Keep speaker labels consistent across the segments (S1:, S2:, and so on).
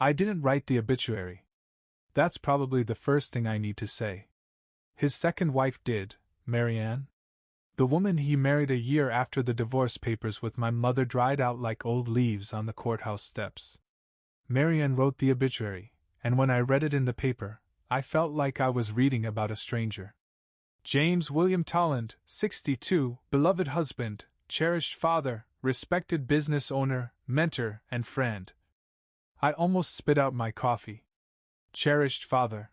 S1: I didn't write the obituary. That's probably the first thing I need to say. His second wife did, Marianne. The woman he married a year after the divorce papers with my mother dried out like old leaves on the courthouse steps. Marianne wrote the obituary, and when I read it in the paper, I felt like I was reading about a stranger. James William Tolland, 62, beloved husband, cherished father, respected business owner, mentor, and friend. I almost spit out my coffee. Cherished father.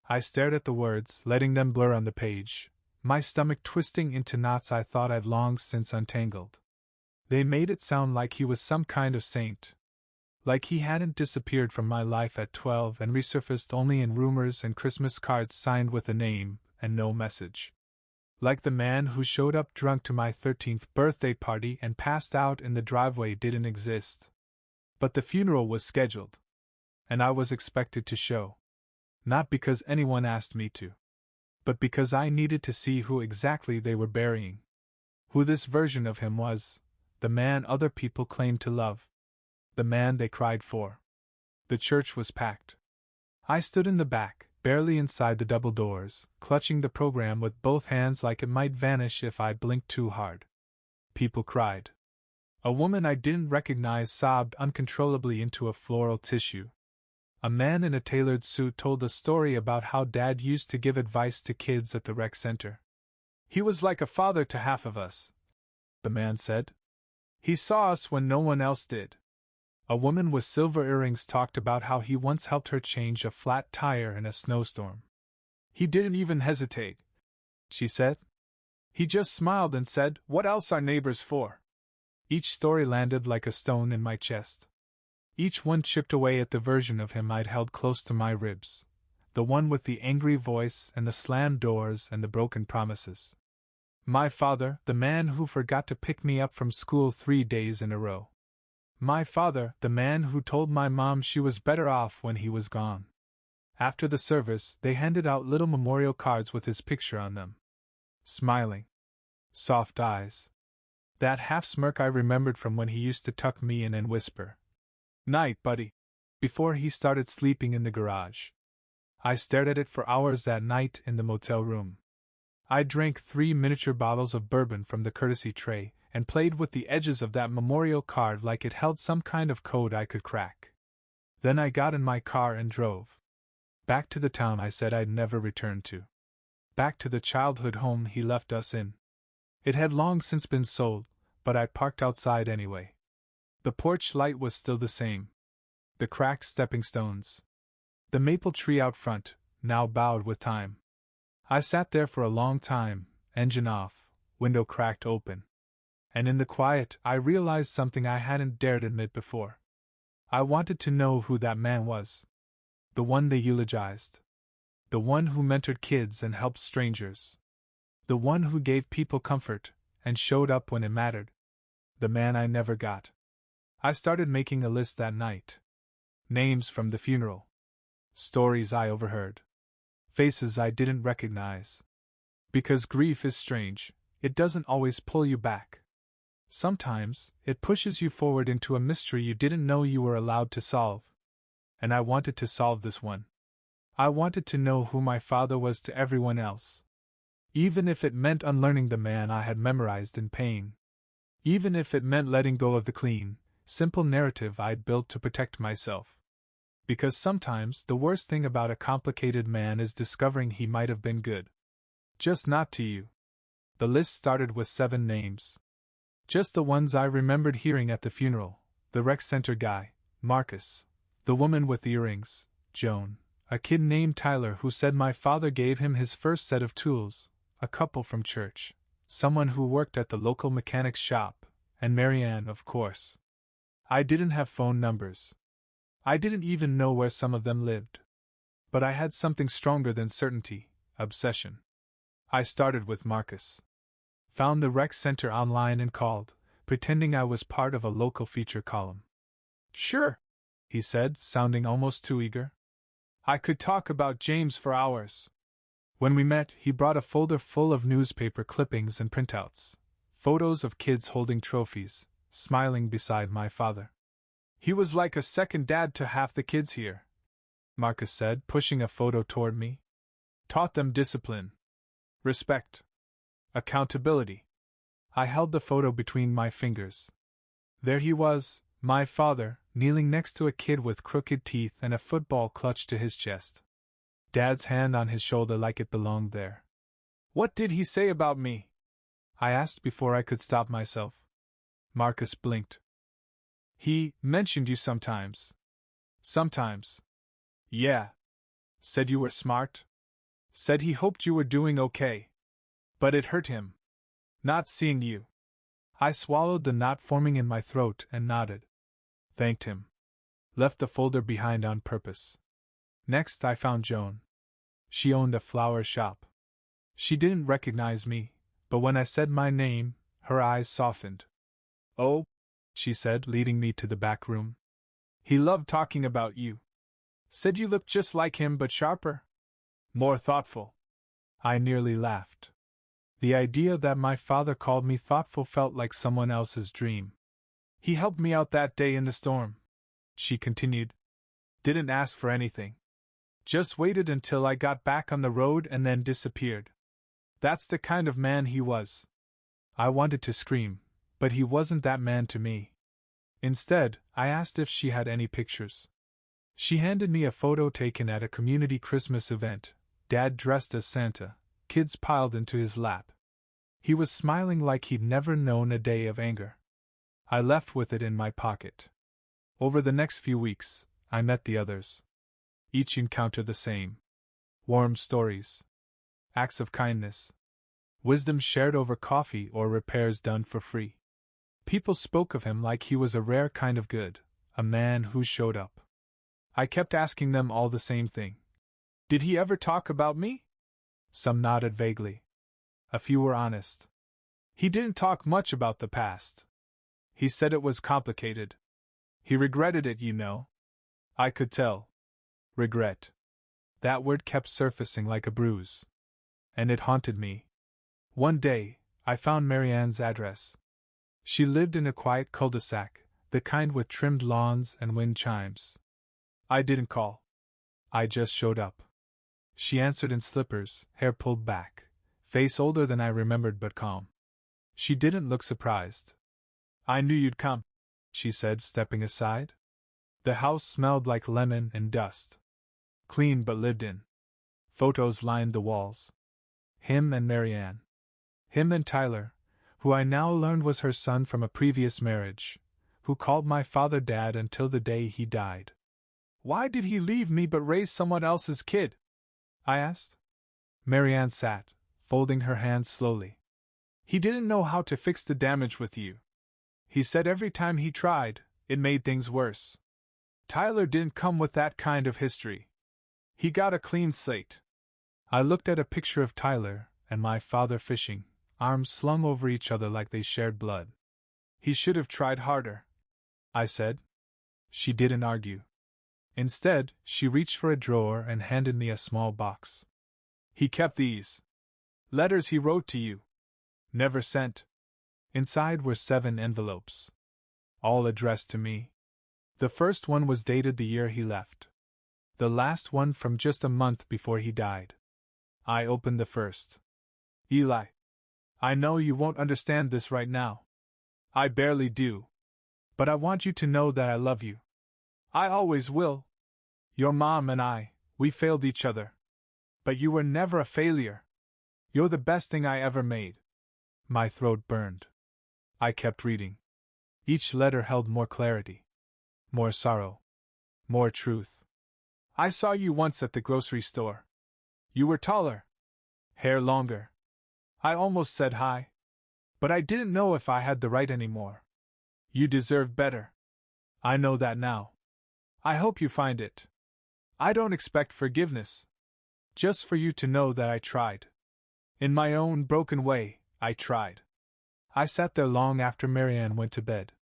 S1: I stared at the words, letting them blur on the page, my stomach twisting into knots I thought I'd long since untangled. They made it sound like he was some kind of saint. Like he hadn't disappeared from my life at 12 and resurfaced only in rumors and Christmas cards signed with a name and no message. Like the man who showed up drunk to my 13th birthday party and passed out in the driveway didn't exist. But the funeral was scheduled. And I was expected to show. Not because anyone asked me to. But because I needed to see who exactly they were burying. Who this version of him was. The man other people claimed to love. The man they cried for. The church was packed. I stood in the back, barely inside the double doors, clutching the program with both hands like it might vanish if I blinked too hard. People cried. A woman I didn't recognize sobbed uncontrollably into a floral tissue. A man in a tailored suit told a story about how Dad used to give advice to kids at the rec center. He was like a father to half of us, the man said. He saw us when no one else did. A woman with silver earrings talked about how he once helped her change a flat tire in a snowstorm. He didn't even hesitate, she said. He just smiled and said, "What else are neighbors for?" Each story landed like a stone in my chest. Each one chipped away at the version of him I'd held close to my ribs. The one with the angry voice and the slammed doors and the broken promises. My father, the man who forgot to pick me up from school 3 days in a row. My father, the man who told my mom she was better off when he was gone. After the service, they handed out little memorial cards with his picture on them. Smiling. Soft eyes. That half-smirk I remembered from when he used to tuck me in and whisper, "Night, buddy," before he started sleeping in the garage. I stared at it for hours that night in the motel room. I drank 3 miniature bottles of bourbon from the courtesy tray, and played with the edges of that memorial card like it held some kind of code I could crack. Then I got in my car and drove. Back to the town I said I'd never return to. Back to the childhood home he left us in. It had long since been sold, but I parked outside anyway. The porch light was still the same. The cracked stepping stones. The maple tree out front, now bowed with time. I sat there for a long time, engine off, window cracked open. And in the quiet, I realized something I hadn't dared admit before. I wanted to know who that man was. The one they eulogized. The one who mentored kids and helped strangers. The one who gave people comfort, and showed up when it mattered. The man I never got. I started making a list that night. Names from the funeral. Stories I overheard. Faces I didn't recognize. Because grief is strange, it doesn't always pull you back. Sometimes, it pushes you forward into a mystery you didn't know you were allowed to solve. And I wanted to solve this one. I wanted to know who my father was to everyone else. Even if it meant unlearning the man I had memorized in pain. Even if it meant letting go of the clean, simple narrative I'd built to protect myself. Because sometimes the worst thing about a complicated man is discovering he might have been good. Just not to you. The list started with 7 names. Just the ones I remembered hearing at the funeral. The rec center guy, Marcus. The woman with the earrings, Joan. A kid named Tyler who said my father gave him his first set of tools. A couple from church. Someone who worked at the local mechanic's shop. And Marianne, of course. I didn't have phone numbers. I didn't even know where some of them lived. But I had something stronger than certainty, obsession. I started with Marcus. Found the rec center online and called, pretending I was part of a local feature column. "Sure," he said, sounding almost too eager. "I could talk about James for hours." When we met, he brought a folder full of newspaper clippings and printouts. Photos of kids holding trophies, smiling beside my father. He was like a second dad to half the kids here, Marcus said, pushing a photo toward me. Taught them discipline, respect, accountability. I held the photo between my fingers. There he was, my father, kneeling next to a kid with crooked teeth and a football clutched to his chest. Dad's hand on his shoulder like it belonged there. What did he say about me? I asked before I could stop myself. Marcus blinked. He mentioned you sometimes. Sometimes. Yeah. Said you were smart. Said he hoped you were doing okay. But it hurt him. Not seeing you. I swallowed the knot forming in my throat and nodded. Thanked him. Left the folder behind on purpose. Next I found Joan. She owned a flower shop. She didn't recognize me, but when I said my name, her eyes softened. Oh, she said, leading me to the back room. He loved talking about you. Said you looked just like him but sharper. More thoughtful. I nearly laughed. The idea that my father called me thoughtful felt like someone else's dream. He helped me out that day in the storm, she continued. Didn't ask for anything. Just waited until I got back on the road and then disappeared. That's the kind of man he was. I wanted to scream, but he wasn't that man to me. Instead, I asked if she had any pictures. She handed me a photo taken at a community Christmas event, Dad dressed as Santa, kids piled into his lap. He was smiling like he'd never known a day of anger. I left with it in my pocket. Over the next few weeks, I met the others. Each encounter the same. Warm stories. Acts of kindness. Wisdom shared over coffee or repairs done for free. People spoke of him like he was a rare kind of good, a man who showed up. I kept asking them all the same thing. Did he ever talk about me? Some nodded vaguely. A few were honest. He didn't talk much about the past. He said it was complicated. He regretted it, you know. I could tell. Regret. That word kept surfacing like a bruise. And it haunted me. One day, I found Marianne's address. She lived in a quiet cul-de-sac, the kind with trimmed lawns and wind chimes. I didn't call. I just showed up. She answered in slippers, hair pulled back, face older than I remembered but calm. She didn't look surprised. I knew you'd come, she said, stepping aside. The house smelled like lemon and dust. Clean but lived in. Photos lined the walls. Him and Marianne. Him and Tyler, who I now learned was her son from a previous marriage, who called my father Dad until the day he died. Why did he leave me but raise someone else's kid? I asked. Marianne sat, folding her hands slowly. He didn't know how to fix the damage with you. He said every time he tried, it made things worse. Tyler didn't come with that kind of history. He got a clean slate. I looked at a picture of Tyler and my father fishing, arms slung over each other like they shared blood. He should have tried harder, I said. She didn't argue. Instead, she reached for a drawer and handed me a small box. He kept these. Letters he wrote to you. Never sent. Inside were 7 envelopes. All addressed to me. The first one was dated the year he left. The last one from just a month before he died. I opened the first. Eli. I know you won't understand this right now. I barely do. But I want you to know that I love you. I always will. Your mom and I, we failed each other. But you were never a failure. You're the best thing I ever made. My throat burned. I kept reading. Each letter held more clarity. More sorrow. More truth. I saw you once at the grocery store. You were taller. Hair longer. I almost said hi. But I didn't know if I had the right anymore. You deserve better. I know that now. I hope you find it. I don't expect forgiveness. Just for you to know that I tried. In my own broken way, I tried. I sat there long after Marianne went to bed.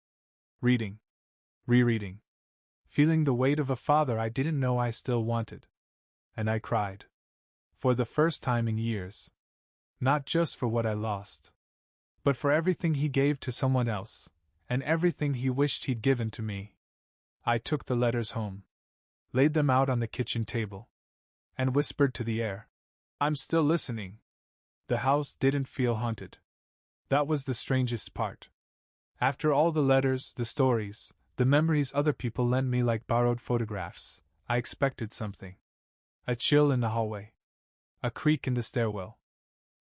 S1: Reading. Rereading. Feeling the weight of a father I didn't know I still wanted. And I cried. For the first time in years. Not just for what I lost. But for everything he gave to someone else, and everything he wished he'd given to me. I took the letters home, laid them out on the kitchen table, and whispered to the air, "I'm still listening." The house didn't feel haunted. That was the strangest part. After all the letters, the stories, the memories other people lent me like borrowed photographs, I expected something. A chill in the hallway. A creak in the stairwell.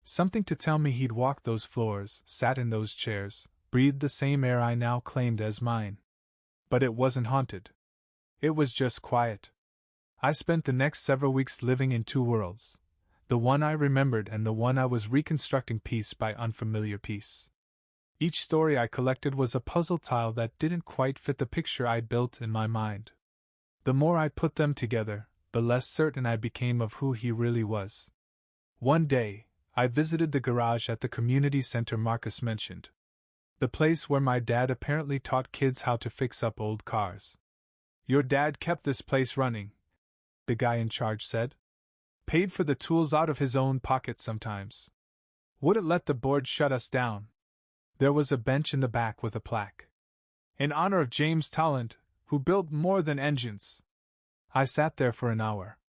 S1: Something to tell me he'd walked those floors, sat in those chairs, breathed the same air I now claimed as mine. But it wasn't haunted. It was just quiet. I spent the next several weeks living in two worlds, the one I remembered and the one I was reconstructing piece by unfamiliar piece. Each story I collected was a puzzle tile that didn't quite fit the picture I'd built in my mind. The more I put them together, the less certain I became of who he really was. One day, I visited the garage at the community center Marcus mentioned. The place where my dad apparently taught kids how to fix up old cars. "Your dad kept this place running," the guy in charge said. "Paid for the tools out of his own pocket sometimes. Wouldn't let the board shut us down." There was a bench in the back with a plaque. "In honor of James Tallant, who built more than engines." I sat there for an hour.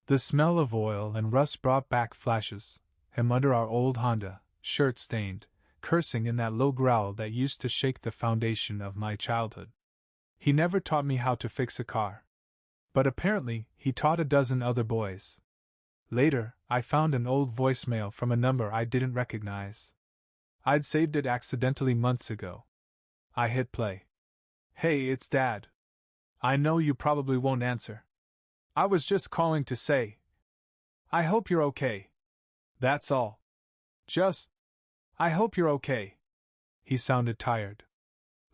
S1: The smell of oil and rust brought back flashes, him under our old Honda, shirt stained, cursing in that low growl that used to shake the foundation of my childhood. He never taught me how to fix a car. But apparently, he taught a dozen other boys. Later, I found an old voicemail from a number I didn't recognize. I'd saved it accidentally months ago. I hit play. "Hey, it's Dad. I know you probably won't answer. I was just calling to say, I hope you're okay. That's all. I hope you're okay." He sounded tired.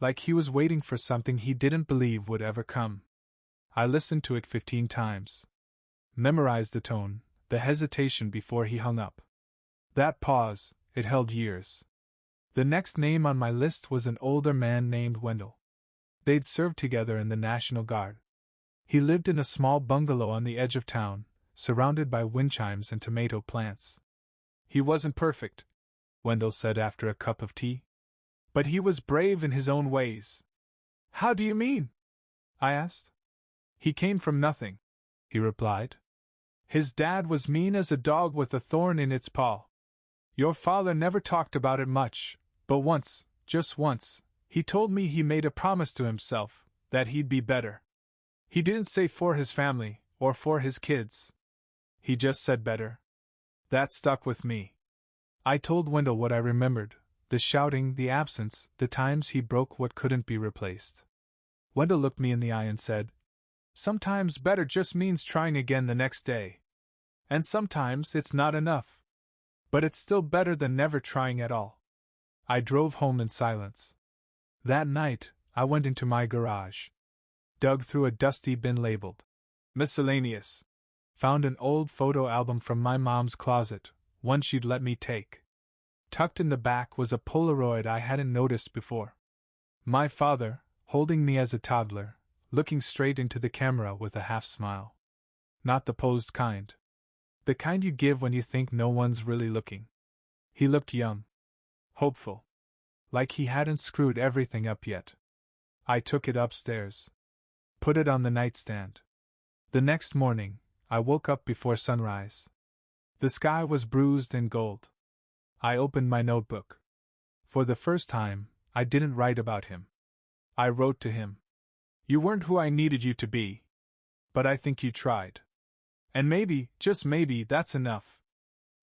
S1: Like he was waiting for something he didn't believe would ever come. I listened to it 15 times. Memorized the tone, the hesitation before he hung up. That pause, it held years. The next name on my list was an older man named Wendell. They'd served together in the National Guard. He lived in a small bungalow on the edge of town, surrounded by wind chimes and tomato plants. "He wasn't perfect," Wendell said after a cup of tea. "But he was brave in his own ways." "How do you mean?" I asked. "He came from nothing," he replied. "His dad was mean as a dog with a thorn in its paw. Your father never talked about it much, but once, just once, he told me he made a promise to himself, that he'd be better. He didn't say for his family, or for his kids. He just said better. That stuck with me." I told Wendell what I remembered, the shouting, the absence, the times he broke what couldn't be replaced. Wendell looked me in the eye and said, "Sometimes better just means trying again the next day. And sometimes it's not enough. But it's still better than never trying at all." I drove home in silence. That night, I went into my garage. Dug through a dusty bin labeled "Miscellaneous." Found an old photo album from my mom's closet, one she'd let me take. Tucked in the back was a Polaroid I hadn't noticed before. My father, holding me as a toddler, looking straight into the camera with a half smile. Not the posed kind. The kind you give when you think no one's really looking. He looked young. Hopeful. Like he hadn't screwed everything up yet. I took it upstairs. Put it on the nightstand. The next morning, I woke up before sunrise. The sky was bruised in gold. I opened my notebook. For the first time, I didn't write about him. I wrote to him. "You weren't who I needed you to be. But I think you tried. And maybe, just maybe, that's enough.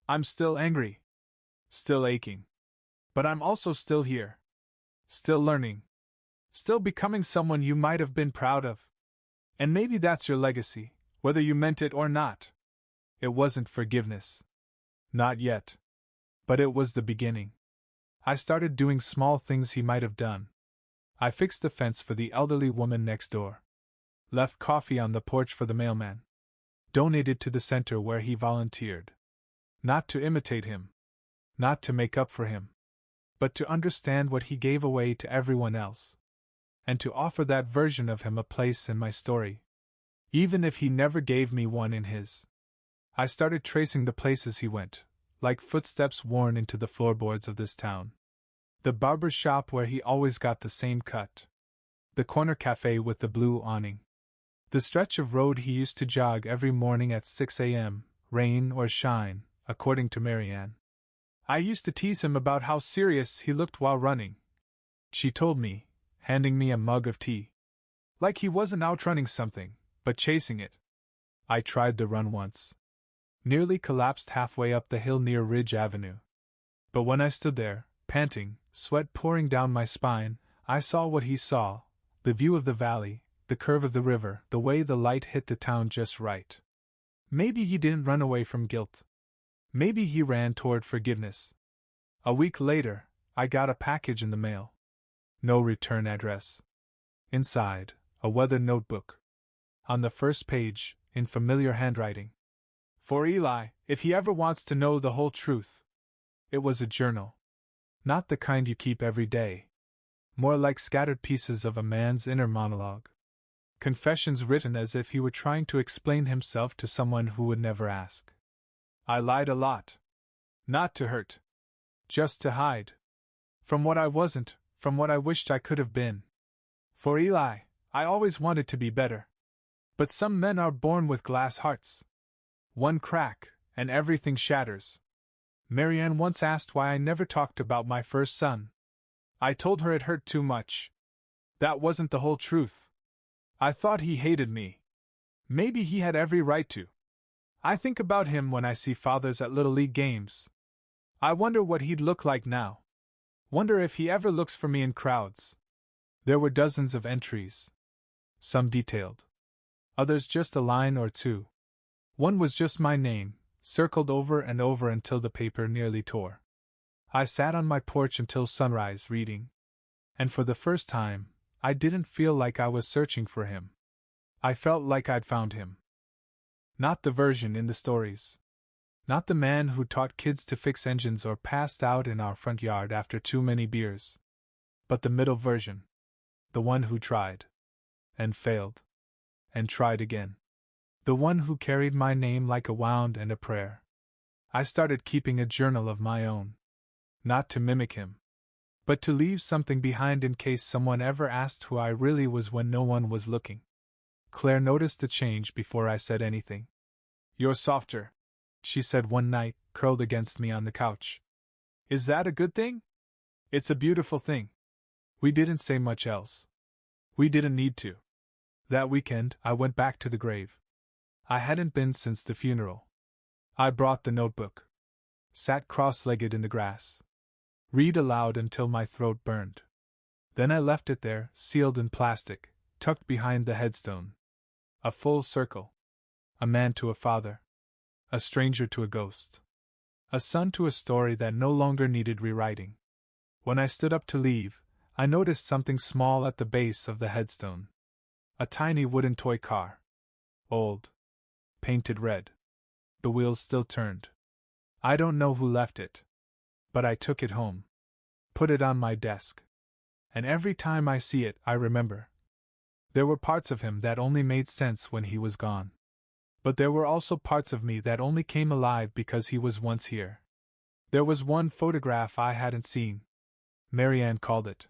S1: I'm still angry. Still aching. But I'm also still here. Still learning. Still becoming someone you might have been proud of. And maybe that's your legacy, whether you meant it or not." It wasn't forgiveness. Not yet. But it was the beginning. I started doing small things he might have done. I fixed the fence for the elderly woman next door. Left coffee on the porch for the mailman. Donated to the center where he volunteered. Not to imitate him. Not to make up for him. But to understand what he gave away to everyone else. And to offer that version of him a place in my story. Even if he never gave me one in his. I started tracing the places he went, like footsteps worn into the floorboards of this town. The barber shop where he always got the same cut. The corner cafe with the blue awning. The stretch of road he used to jog every morning at 6 a.m., rain or shine, according to Marianne. I used to tease him about how serious he looked while running, she told me, handing me a mug of tea. Like he wasn't outrunning something, but chasing it. I tried the run once. Nearly collapsed halfway up the hill near Ridge Avenue. But when I stood there, panting, sweat pouring down my spine, I saw what he saw, the view of the valley, the curve of the river, the way the light hit the town just right. Maybe he didn't run away from guilt. Maybe he ran toward forgiveness. A week later, I got a package in the mail. No return address. Inside, a weathered notebook. On the first page, in familiar handwriting. For Eli, if he ever wants to know the whole truth. It was a journal. Not the kind you keep every day. More like scattered pieces of a man's inner monologue. Confessions written as if he were trying to explain himself to someone who would never ask. I lied a lot. Not to hurt. Just to hide. From what I wasn't, from what I wished I could have been. For Eli, I always wanted to be better. But some men are born with glass hearts. One crack, and everything shatters. Marianne once asked why I never talked about my first son. I told her it hurt too much. That wasn't the whole truth. I thought he hated me. Maybe he had every right to. I think about him when I see fathers at Little League games. I wonder what he'd look like now. Wonder if he ever looks for me in crowds. There were dozens of entries. Some detailed. Others just a line or two. One was just my name, circled over and over until the paper nearly tore. I sat on my porch until sunrise reading. And for the first time, I didn't feel like I was searching for him. I felt like I'd found him. Not the version in the stories. Not the man who taught kids to fix engines or passed out in our front yard after too many beers. But the middle version. The one who tried. And failed. And tried again. The one who carried my name like a wound and a prayer. I started keeping a journal of my own. Not to mimic him. But to leave something behind in case someone ever asked who I really was when no one was looking. Claire noticed the change before I said anything. You're softer, she said one night, curled against me on the couch. Is that a good thing? It's a beautiful thing. We didn't say much else. We didn't need to. That weekend, I went back to the grave. I hadn't been since the funeral. I brought the notebook. Sat cross-legged in the grass. Read aloud until my throat burned. Then I left it there, sealed in plastic, tucked behind the headstone. A full circle. A man to a father. A stranger to a ghost. A son to a story that no longer needed rewriting. When I stood up to leave, I noticed something small at the base of the headstone. A tiny wooden toy car. Old. Painted red. The wheels still turned. I don't know who left it. But I took it home. Put it on my desk. And every time I see it, I remember. There were parts of him that only made sense when he was gone. But there were also parts of me that only came alive because he was once here. There was one photograph I hadn't seen. Marianne called it.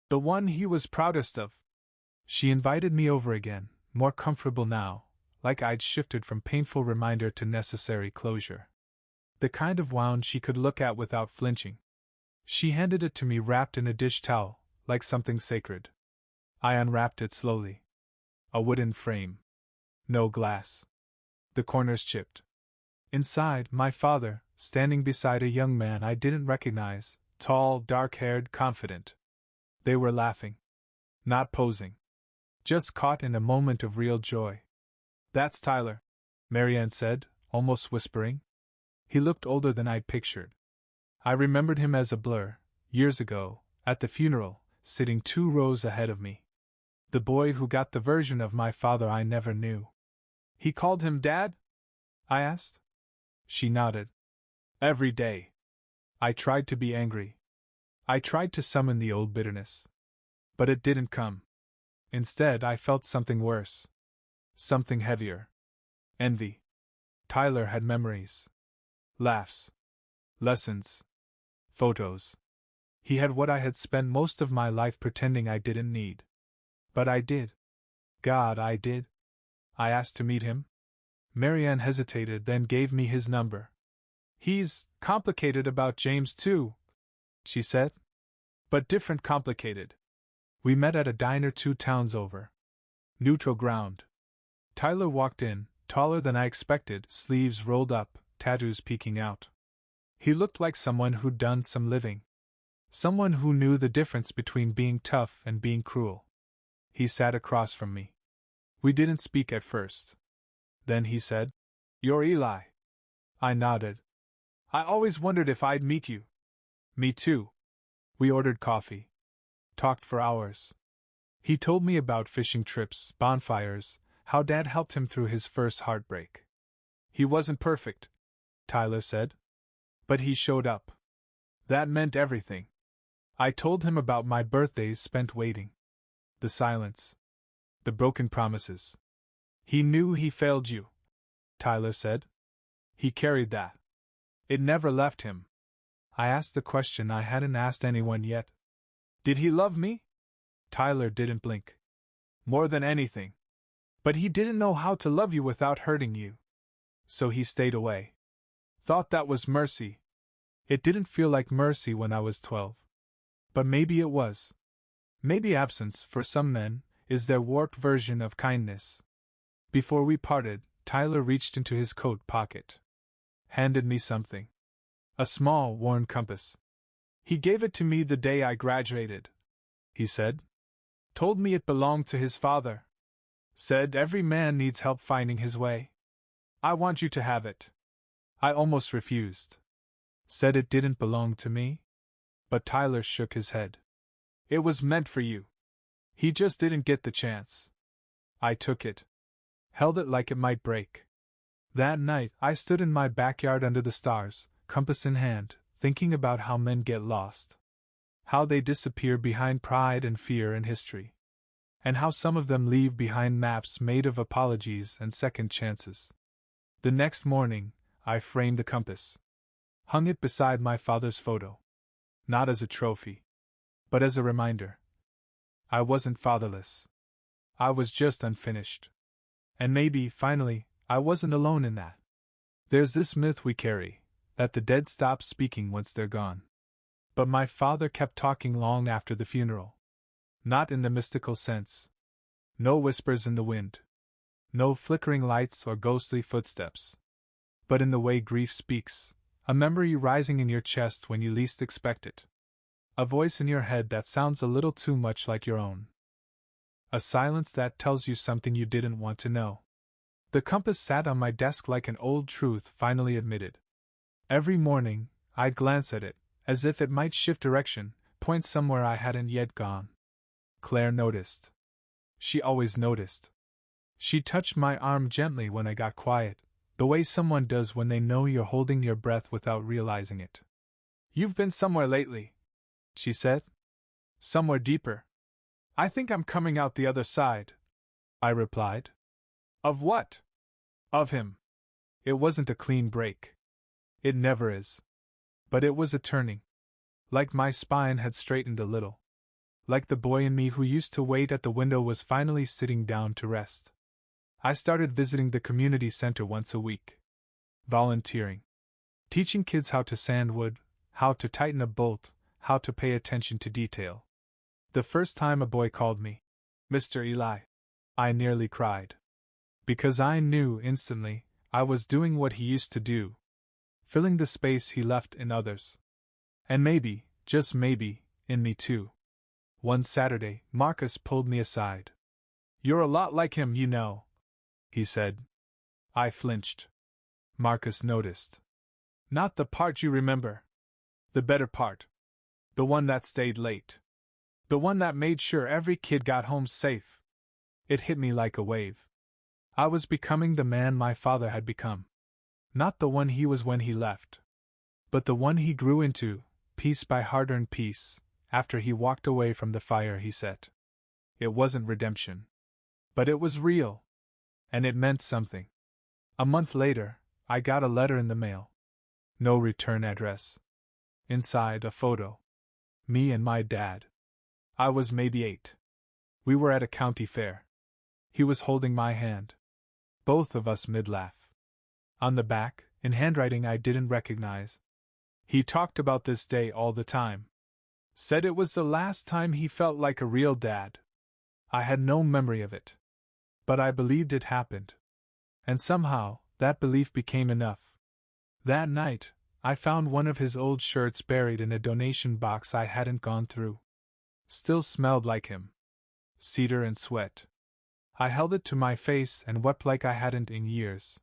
S1: The one he was proudest of. She invited me over again, more comfortable now, like I'd shifted from painful reminder to necessary closure. The kind of wound she could look at without flinching. She handed it to me wrapped in a dish towel, like something sacred. I unwrapped it slowly. A wooden frame. No glass. The corners chipped. Inside, my father, standing beside a young man I didn't recognize, tall, dark-haired, confident. They were laughing. Not posing. Just caught in a moment of real joy. That's Tyler, Marianne said, almost whispering. He looked older than I'd pictured. I remembered him as a blur, years ago, at the funeral, sitting 2 rows ahead of me. The boy who got the version of my father I never knew. He called him Dad? I asked. She nodded. Every day. I tried to be angry. I tried to summon the old bitterness. But it didn't come. Instead, I felt something worse. Something heavier. Envy. Tyler had memories. Laughs. Lessons. Photos. He had what I had spent most of my life pretending I didn't need. But I did. God, I did. I asked to meet him. Marianne hesitated, then gave me his number. He's complicated about James, too, she said. But different complicated. We met at a diner 2 towns over. Neutral ground. Tyler walked in, taller than I expected, sleeves rolled up, tattoos peeking out. He looked like someone who'd done some living. Someone who knew the difference between being tough and being cruel. He sat across from me. We didn't speak at first. Then he said, "You're Eli." I nodded. "I always wondered if I'd meet you." "Me too." We ordered coffee. Talked for hours. He told me about fishing trips, bonfires, how Dad helped him through his first heartbreak. He wasn't perfect, Tyler said. But he showed up. That meant everything. I told him about my birthdays spent waiting. The silence. The broken promises. He knew he failed you, Tyler said. He carried that. It never left him. I asked the question I hadn't asked anyone yet. Did he love me? Tyler didn't blink. More than anything. But he didn't know how to love you without hurting you. So he stayed away. Thought that was mercy. It didn't feel like mercy when I was 12. But maybe it was. Maybe absence, for some men, is their warped version of kindness. Before we parted, Tyler reached into his coat pocket. Handed me something. A small, worn compass. He gave it to me the day I graduated, he said. Told me it belonged to his father. Said every man needs help finding his way. I want you to have it. I almost refused. Said it didn't belong to me. But Tyler shook his head. It was meant for you. He just didn't get the chance. I took it. Held it like it might break. That night, I stood in my backyard under the stars, compass in hand, thinking about how men get lost. How they disappear behind pride and fear and history. And how some of them leave behind maps made of apologies and second chances. The next morning, I framed the compass. Hung it beside my father's photo. Not as a trophy, but as a reminder. I wasn't fatherless. I was just unfinished. And maybe, finally, I wasn't alone in that. There's this myth we carry, that the dead stop speaking once they're gone. But my father kept talking long after the funeral. Not in the mystical sense. No whispers in the wind. No flickering lights or ghostly footsteps. But in the way grief speaks, a memory rising in your chest when you least expect it. A voice in your head that sounds a little too much like your own. A silence that tells you something you didn't want to know. The compass sat on my desk like an old truth finally admitted. Every morning, I'd glance at it, as if it might shift direction, point somewhere I hadn't yet gone. Claire noticed. She always noticed. She touched my arm gently when I got quiet, the way someone does when they know you're holding your breath without realizing it. You've been somewhere lately, she said. Somewhere deeper. I think I'm coming out the other side, I replied. Of what? Of him. It wasn't a clean break. It never is. But it was a turning. Like my spine had straightened a little. Like the boy in me who used to wait at the window was finally sitting down to rest. I started visiting the community center once a week. Volunteering. Teaching kids how to sand wood, how to tighten a bolt, how to pay attention to detail. The first time a boy called me, Mr. Eli, I nearly cried. Because I knew instantly I was doing what he used to do. Filling the space he left in others. And maybe, just maybe, in me too. One Saturday, Marcus pulled me aside. You're a lot like him, you know, he said. I flinched. Marcus noticed. Not the part you remember. The better part. The one that stayed late. The one that made sure every kid got home safe. It hit me like a wave. I was becoming the man my father had become. Not the one he was when he left. But the one he grew into, piece by hard-earned piece, after he walked away from the fire he set. It wasn't redemption. But it was real. And it meant something. A month later, I got a letter in the mail. No return address. Inside, a photo. Me and my dad. I was maybe 8. We were at a county fair. He was holding my hand. Both of us mid-laugh. On the back, in handwriting I didn't recognize. He talked about this day all the time. Said it was the last time he felt like a real dad. I had no memory of it. But I believed it happened. And somehow, that belief became enough. That night, I found one of his old shirts buried in a donation box I hadn't gone through. Still smelled like him. Cedar and sweat. I held it to my face and wept like I hadn't in years.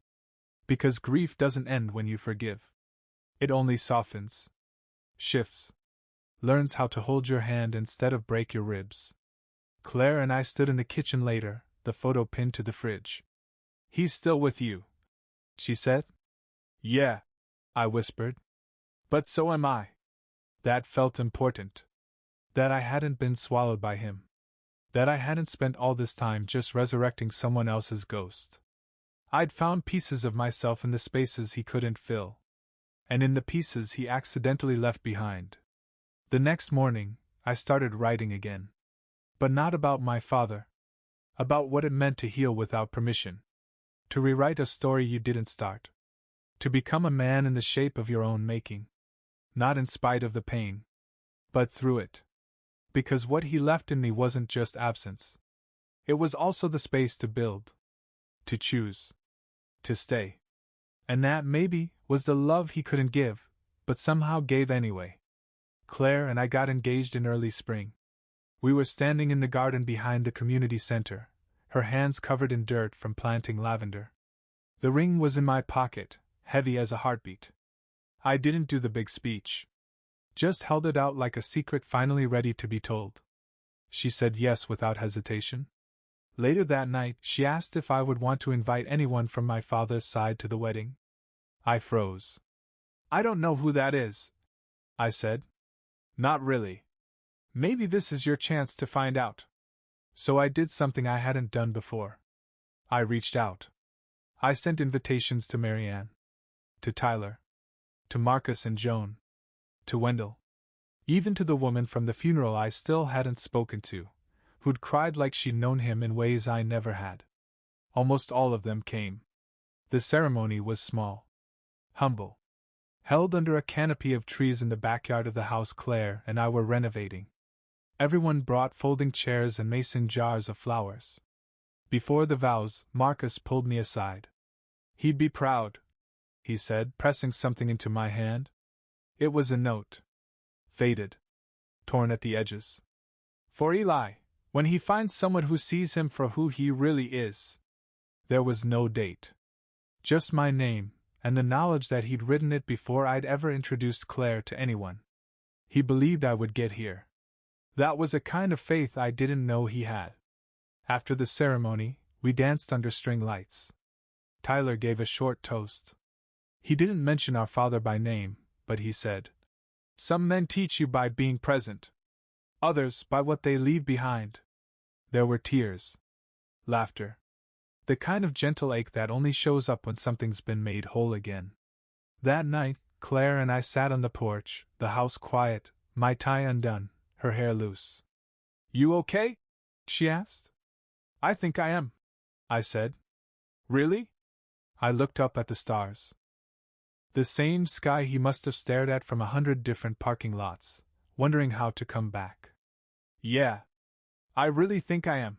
S1: Because grief doesn't end when you forgive. It only softens. Shifts. Learns how to hold your hand instead of break your ribs. Claire and I stood in the kitchen later, the photo pinned to the fridge. "He's still with you," she said. "Yeah," I whispered. "But so am I." That felt important. That I hadn't been swallowed by him. That I hadn't spent all this time just resurrecting someone else's ghost. I'd found pieces of myself in the spaces he couldn't fill. And in the pieces he accidentally left behind. The next morning, I started writing again. But not about my father. About what it meant to heal without permission. To rewrite a story you didn't start. To become a man in the shape of your own making. Not in spite of the pain. But through it. Because what he left in me wasn't just absence. It was also the space to build. To choose. To stay. And that, maybe, was the love he couldn't give, but somehow gave anyway. Claire and I got engaged in early spring. We were standing in the garden behind the community center, her hands covered in dirt from planting lavender. The ring was in my pocket, heavy as a heartbeat. I didn't do the big speech. Just held it out like a secret finally ready to be told. She said yes without hesitation. Later that night, she asked if I would want to invite anyone from my father's side to the wedding. I froze. "I don't know who that is," I said. "Not really. Maybe this is your chance to find out." So I did something I hadn't done before. I reached out. I sent invitations to Marianne. To Tyler. To Marcus and Joan. To Wendell. Even to the woman from the funeral I still hadn't spoken to, who'd cried like she'd known him in ways I never had. Almost all of them came. The ceremony was small. Humble. Held under a canopy of trees in the backyard of the house Claire and I were renovating. Everyone brought folding chairs and mason jars of flowers. Before the vows, Marcus pulled me aside. "He'd be proud," he said, pressing something into my hand. It was a note. Faded. Torn at the edges. "For Eli, when he finds someone who sees him for who he really is." There was no date. Just my name, and the knowledge that he'd written it before I'd ever introduced Claire to anyone. He believed I would get here. That was a kind of faith I didn't know he had. After the ceremony, we danced under string lights. Tyler gave a short toast. He didn't mention our father by name, but he said, "Some men teach you by being present. Others by what they leave behind." There were tears. Laughter. The kind of gentle ache that only shows up when something's been made whole again. That night, Claire and I sat on the porch, the house quiet, my tie undone, her hair loose. "You okay?" she asked. "I think I am," I said. "Really?" I looked up at the stars. The same sky he must have stared at from 100 different parking lots, wondering how to come back. "Yeah. I really think I am."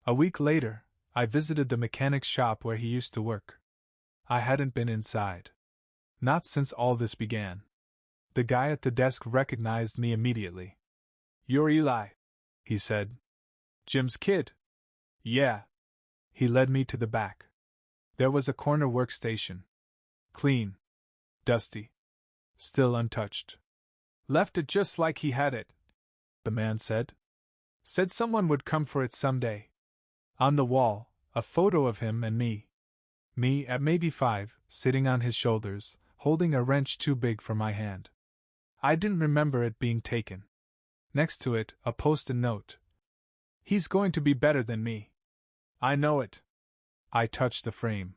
S1: A week later, I visited the mechanic's shop where he used to work. I hadn't been inside. Not since all this began. The guy at the desk recognized me immediately. "You're Eli," he said. "Jim's kid?" "Yeah." He led me to the back. There was a corner workstation. Clean. Dusty. Still untouched. "Left it just like he had it," the man said. "Said someone would come for it someday." On the wall, a photo of him and me. Me at maybe 5, sitting on his shoulders, holding a wrench too big for my hand. I didn't remember it being taken. Next to it, a post-it note. "He's going to be better than me. I know it." I touched the frame.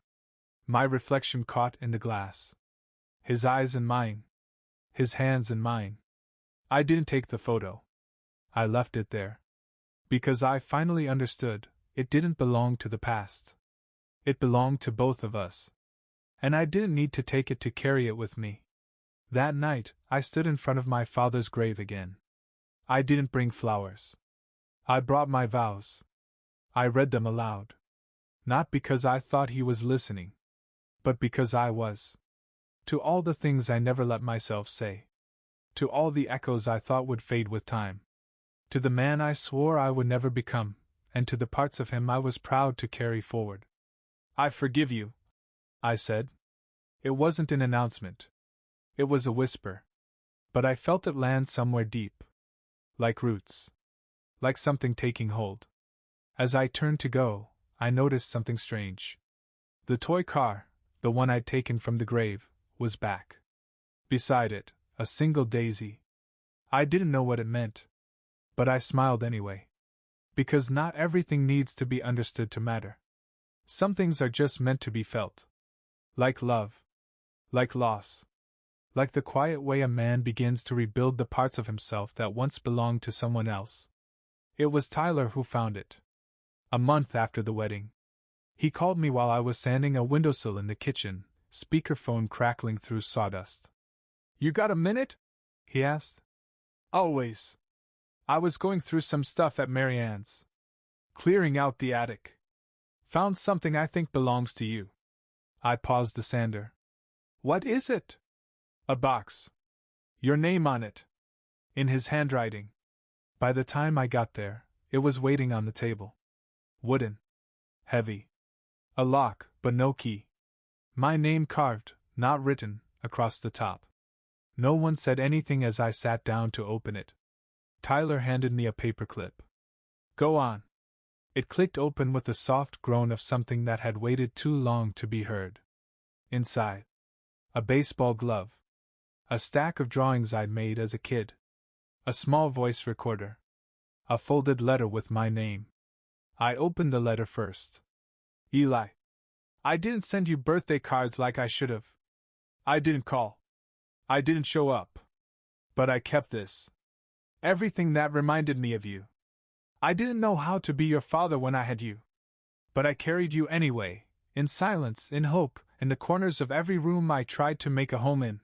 S1: My reflection caught in the glass. His eyes in mine. His hands in mine. I didn't take the photo. I left it there. Because I finally understood, it didn't belong to the past. It belonged to both of us. And I didn't need to take it to carry it with me. That night, I stood in front of my father's grave again. I didn't bring flowers. I brought my vows. I read them aloud. Not because I thought he was listening, but because I was. To all the things I never let myself say. To all the echoes I thought would fade with time. To the man I swore I would never become, and to the parts of him I was proud to carry forward. I forgive you, I said. It wasn't an announcement. It was a whisper. But I felt it land somewhere deep. Like roots. Like something taking hold. As I turned to go, I noticed something strange. The toy car, the one I'd taken from the grave, was back. Beside it, a single daisy. I didn't know what it meant. But I smiled anyway. Because not everything needs to be understood to matter. Some things are just meant to be felt. Like love. Like loss. Like the quiet way a man begins to rebuild the parts of himself that once belonged to someone else. It was Tyler who found it. A month after the wedding. He called me while I was sanding a windowsill in the kitchen, speakerphone crackling through sawdust. "You got a minute?" he asked. "Always. I was going through some stuff at Marianne's. Clearing out the attic. Found something I think belongs to you." I paused the sander. "What is it?" "A box. Your name on it. In his handwriting." By the time I got there, it was waiting on the table. Wooden. Heavy. A lock, but no key. My name carved, not written, across the top. No one said anything as I sat down to open it. Tyler handed me a paperclip. "Go on." It clicked open with a soft groan of something that had waited too long to be heard. Inside. A baseball glove. A stack of drawings I'd made as a kid. A small voice recorder. A folded letter with my name. I opened the letter first. "Eli. I didn't send you birthday cards like I should have. I didn't call. I didn't show up. But I kept this. Everything that reminded me of you. I didn't know how to be your father when I had you. But I carried you anyway, in silence, in hope, in the corners of every room I tried to make a home in.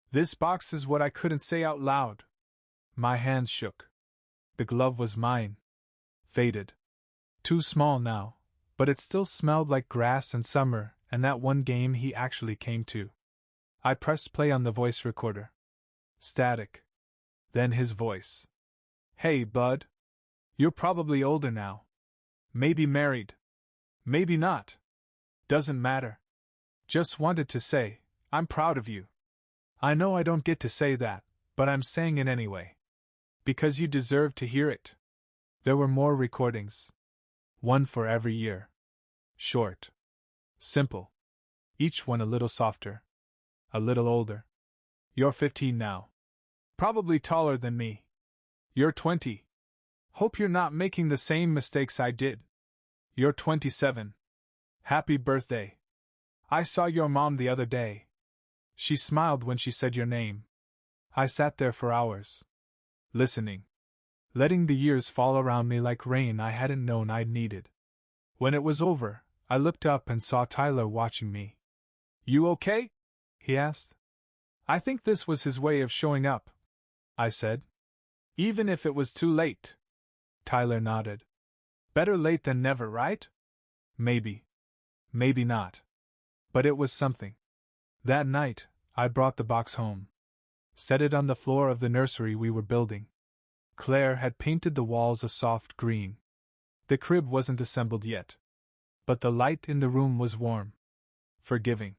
S1: This box is what I couldn't say out loud." My hands shook. The glove was mine. Faded. Too small now, but it still smelled like grass and summer and that one game he actually came to. I pressed play on the voice recorder. Static. Then his voice. "Hey, bud. You're probably older now. Maybe married. Maybe not. Doesn't matter. Just wanted to say, I'm proud of you. I know I don't get to say that, but I'm saying it anyway. Because you deserve to hear it." There were more recordings. One for every year. Short. Simple. Each one a little softer. A little older. "You're 15 now. Probably taller than me. You're 20. Hope you're not making the same mistakes I did. You're 27. Happy birthday. I saw your mom the other day. She smiled when she said your name." I sat there for hours. Listening. Letting the years fall around me like rain I hadn't known I'd needed. When it was over, I looked up and saw Tyler watching me. "You okay?" he asked. "I think this was his way of showing up," I said. "Even if it was too late." Tyler nodded. "Better late than never, right?" Maybe. Maybe not. But it was something. That night, I brought the box home. Set it on the floor of the nursery we were building. Claire had painted the walls a soft green. The crib wasn't assembled yet. But the light in the room was warm. Forgiving.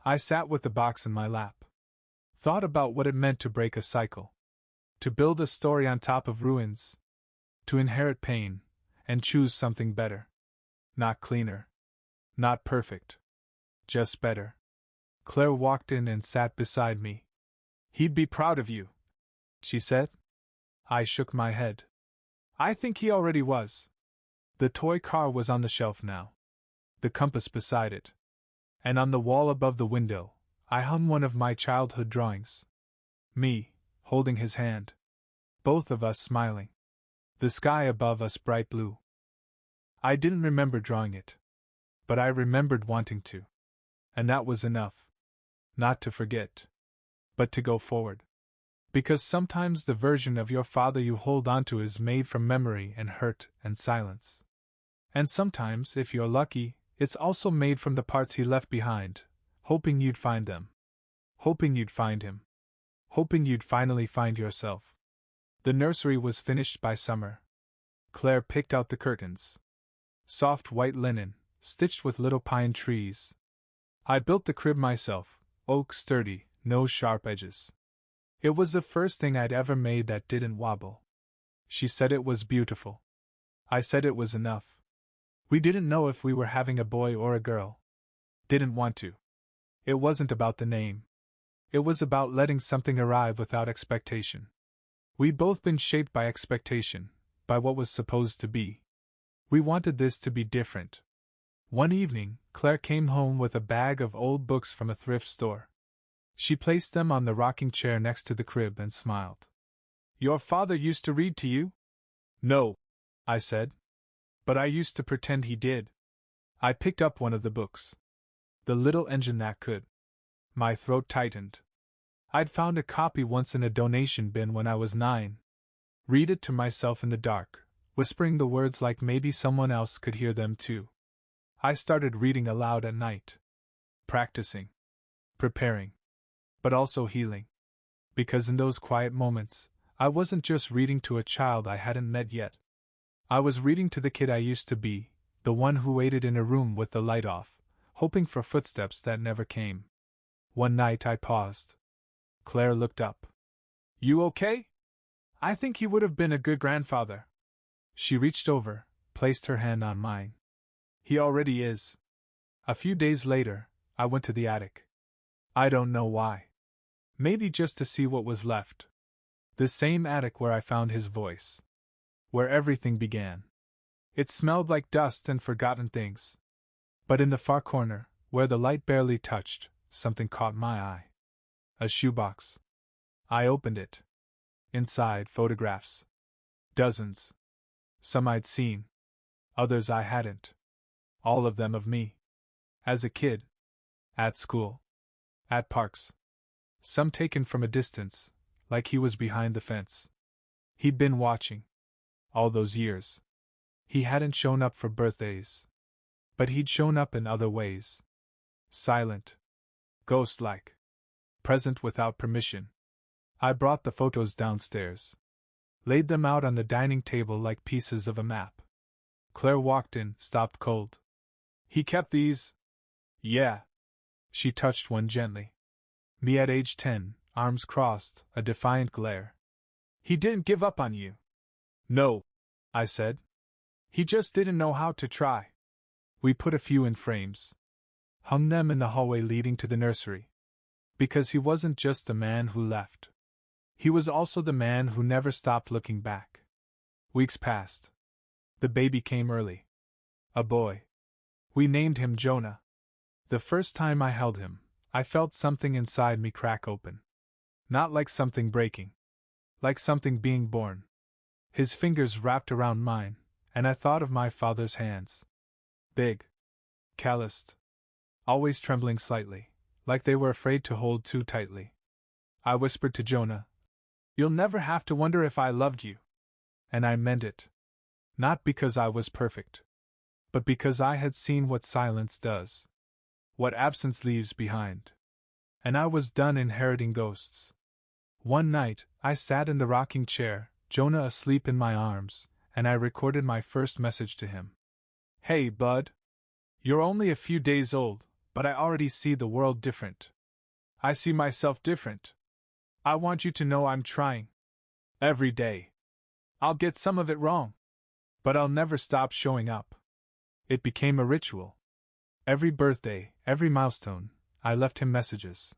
S1: I sat with the box in my lap. Thought about what it meant to break a cycle. To build a story on top of ruins. To inherit pain, and choose something better. Not cleaner. Not perfect. Just better. Claire walked in and sat beside me. "He'd be proud of you," she said. I shook my head. "I think he already was." The toy car was on the shelf now. The compass beside it. And on the wall above the window, I hung one of my childhood drawings. Me, holding his hand. Both of us smiling. The sky above us bright blue. I didn't remember drawing it. But I remembered wanting to. And that was enough. Not to forget. But to go forward. Because sometimes the version of your father you hold onto is made from memory and hurt and silence. And sometimes, if you're lucky, it's also made from the parts he left behind, hoping you'd find them. Hoping you'd find him. Hoping you'd finally find yourself. The nursery was finished by summer. Claire picked out the curtains. Soft white linen, stitched with little pine trees. I built the crib myself, oak sturdy, no sharp edges. It was the first thing I'd ever made that didn't wobble. She said it was beautiful. I said it was enough. We didn't know if we were having a boy or a girl. Didn't want to. It wasn't about the name. It was about letting something arrive without expectation. We'd both been shaped by expectation, by what was supposed to be. We wanted this to be different. One evening, Claire came home with a bag of old books from a thrift store. She placed them on the rocking chair next to the crib and smiled. "Your father used to read to you?" "No," I said. "But I used to pretend he did." I picked up one of the books. The Little Engine That Could. My throat tightened. I'd found a copy once in a donation bin when I was 9. Read it to myself in the dark, whispering the words like maybe someone else could hear them too. I started reading aloud at night. Practicing. Preparing. But also healing. Because in those quiet moments, I wasn't just reading to a child I hadn't met yet. I was reading to the kid I used to be, the one who waited in a room with the light off, hoping for footsteps that never came. One night I paused. Claire looked up. "You okay? I think he would have been a good grandfather." She reached over, placed her hand on mine. "He already is." A few days later, I went to the attic. I don't know why. Maybe just to see what was left. The same attic where I found his voice. Where everything began. It smelled like dust and forgotten things. But in the far corner, where the light barely touched, something caught my eye. A shoebox. I opened it. Inside, photographs. Dozens. Some I'd seen. Others I hadn't. All of them of me. As a kid. At school. At parks. Some taken from a distance, like he was behind the fence. He'd been watching. All those years. He hadn't shown up for birthdays. But he'd shown up in other ways. Silent. Ghost-like. Present without permission. I brought the photos downstairs. Laid them out on the dining table like pieces of a map. Claire walked in, stopped cold. "He kept these?" "Yeah." She touched one gently. Me at age 10, arms crossed, a defiant glare. "He didn't give up on you." "No," I said. "He just didn't know how to try." We put a few in frames. Hung them in the hallway leading to the nursery. Because he wasn't just the man who left. He was also the man who never stopped looking back. Weeks passed. The baby came early. A boy. We named him Jonah. The first time I held him, I felt something inside me crack open. Not like something breaking. Like something being born. His fingers wrapped around mine, and I thought of my father's hands. Big. Calloused. Always trembling slightly, like they were afraid to hold too tightly. I whispered to Jonah, "You'll never have to wonder if I loved you." And I meant it. Not because I was perfect. But because I had seen what silence does. What absence leaves behind. And I was done inheriting ghosts. One night, I sat in the rocking chair, Jonah asleep in my arms, and I recorded my first message to him. "Hey, bud. You're only a few days old, but I already see the world different. I see myself different. I want you to know I'm trying. Every day. I'll get some of it wrong. But I'll never stop showing up." It became a ritual. Every birthday, every milestone, I left him messages.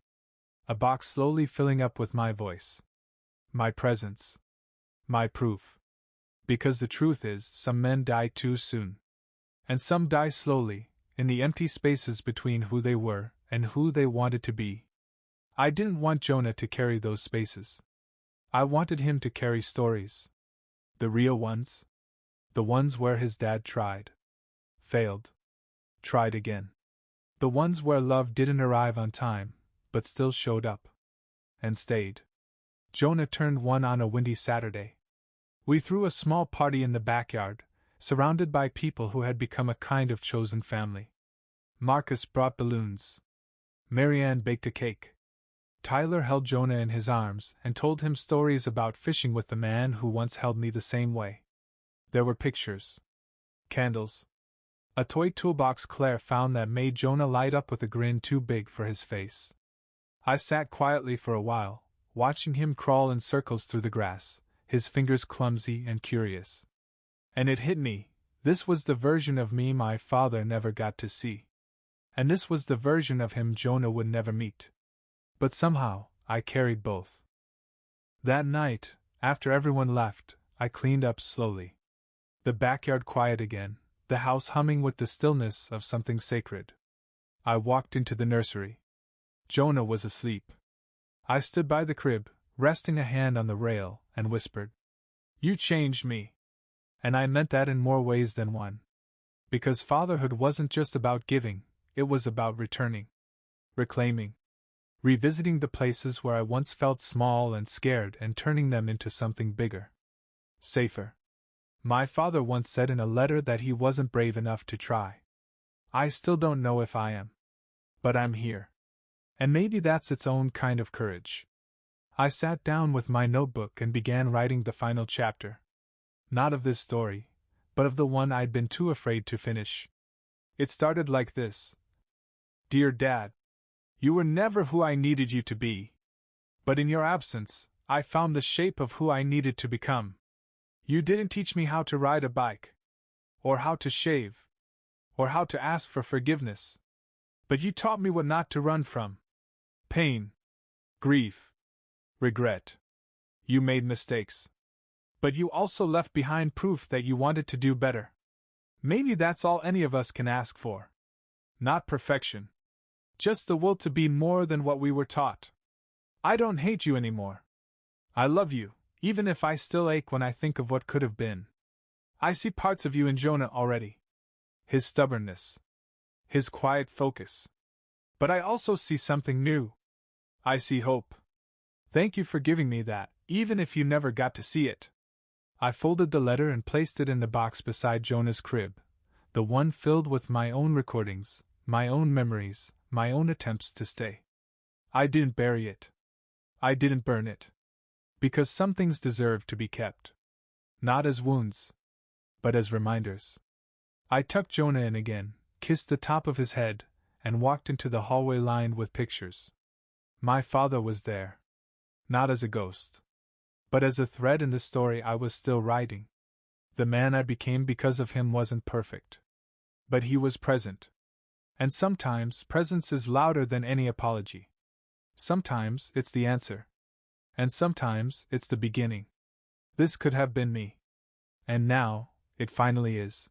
S1: A box slowly filling up with my voice. My presence. My proof. Because the truth is, some men die too soon. And some die slowly, in the empty spaces between who they were and who they wanted to be. I didn't want Jonah to carry those spaces. I wanted him to carry stories. The real ones? The ones where his dad tried. Failed. Tried again. The ones where love didn't arrive on time, but still showed up. And stayed. Jonah turned one on a windy Saturday. We threw a small party in the backyard, surrounded by people who had become a kind of chosen family. Marcus brought balloons. Marianne baked a cake. Tyler held Jonah in his arms and told him stories about fishing with the man who once held me the same way. There were pictures. Candles. A toy toolbox Claire found that made Jonah light up with a grin too big for his face. I sat quietly for a while, watching him crawl in circles through the grass, his fingers clumsy and curious. And it hit me, this was the version of me my father never got to see. And this was the version of him Jonah would never meet. But somehow, I carried both. That night, after everyone left, I cleaned up slowly. The backyard quiet again, the house humming with the stillness of something sacred. I walked into the nursery. Jonah was asleep. I stood by the crib, resting a hand on the rail, and whispered, "You changed me." And I meant that in more ways than one. Because fatherhood wasn't just about giving, it was about returning. Reclaiming. Revisiting the places where I once felt small and scared and turning them into something bigger. Safer. My father once said in a letter that he wasn't brave enough to try. I still don't know if I am. But I'm here. And maybe that's its own kind of courage. I sat down with my notebook and began writing the final chapter. Not of this story, but of the one I'd been too afraid to finish. It started like this. Dear Dad, you were never who I needed you to be. But in your absence, I found the shape of who I needed to become. You didn't teach me how to ride a bike, or how to shave, or how to ask for forgiveness. But you taught me what not to run from. Pain, grief, regret. You made mistakes. But you also left behind proof that you wanted to do better. Maybe that's all any of us can ask for. Not perfection. Just the will to be more than what we were taught. I don't hate you anymore. I love you, even if I still ache when I think of what could have been. I see parts of you in Jonah already. His stubbornness. His quiet focus. But I also see something new. I see hope. Thank you for giving me that, even if you never got to see it. I folded the letter and placed it in the box beside Jonah's crib, the one filled with my own recordings, my own memories, my own attempts to stay. I didn't bury it. I didn't burn it. Because some things deserve to be kept. Not as wounds, but as reminders. I tucked Jonah in again, kissed the top of his head, and walked into the hallway lined with pictures. My father was there. Not as a ghost, but as a thread in the story I was still writing. The man I became because of him wasn't perfect. But he was present. And sometimes presence is louder than any apology. Sometimes it's the answer. And sometimes it's the beginning. This could have been me. And now, it finally is.